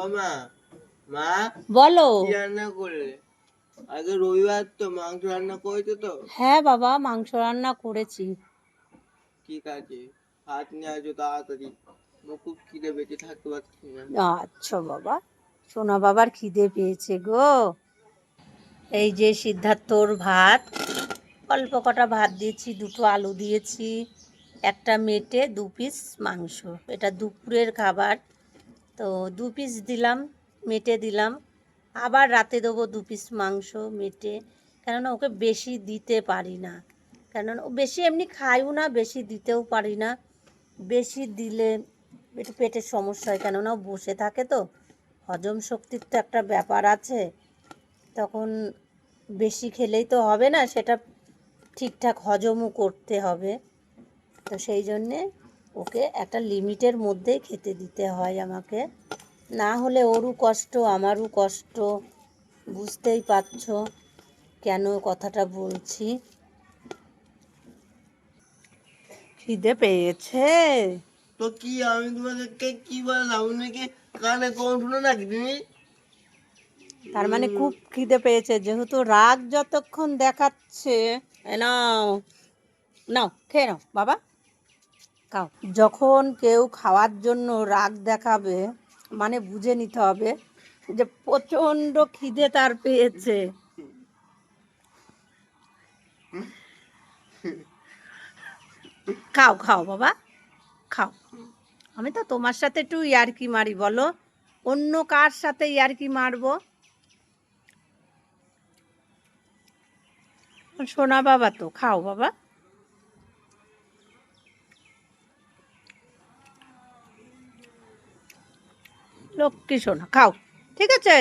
ও মা, মা বলো। কি রান্না করলে? আগে রবিবার তো মাংস রান্না করেছো তো? হ্যাঁ বাবা, মাংস রান্না করেছি। ঠিক আছে, ভাত নিয়ে আসো তাড়াতাড়ি, আমার খুব খিদে পেয়েছে, থাকতে পারছি না। আচ্ছা বাবা, সোনা বাবার খিদে পেয়েছে গো। এই যে সিদ্ধার্থর ভাত, অল্প কটা ভাত দিয়েছি, দুটো আলু দিয়েছি, একটা মেটে 2 পিস মাংস। এটা দুপুরের খাবার, তো 2 পিস দিলাম, মেটে দিলাম। আবার রাতে দেবো 2 পিস মাংস মেটে, কেননা ওকে বেশি দিতে পারি না, কেননা ও বেশি এমনি খায়ও না, বেশি দিতেও পারি না। বেশি দিলে একটু পেটের সমস্যা হয়, কেননা ও বসে থাকে তো, হজম শক্তির তো একটা ব্যাপার আছে। তখন বেশি খেলেই তো হবে না, সেটা ঠিকঠাক হজমও করতে হবে। তো সেই জন্যে ওকে একটা লিমিটের মধ্যেই খেতে দিতে হয় আমাকে, না হলে ওরও কষ্ট আমারও কষ্ট। বুঝতেই পারছো কেন কথাটা বলছি। খিদে পেয়েছে তো কি আমি তোমাকে কি বললাম, নাকি কানে কম শুনে নাকি তুমি? তার মানে খুব খিদে পেয়েছে, যেহেতু রাগ যতক্ষণ দেখাচ্ছে। নাও নাও, খেয়ে নাও বাবা, খাও। যখন কেউ খাওয়ার জন্য রাগ দেখাবে, মানে বুঝে নিতে হবে যে প্রচণ্ড খিদে তার পেয়েছে। খাও খাও বাবা, খাও। আমি তো তোমার সাথে একটু ইয়ার্কি মারি, বলো অন্য কার সাথে ইয়ার্কি মারবো? সোনা বাবা তো, খাও বাবা। লক্ষ্মী সোনা, খাও, ঠিক আছে।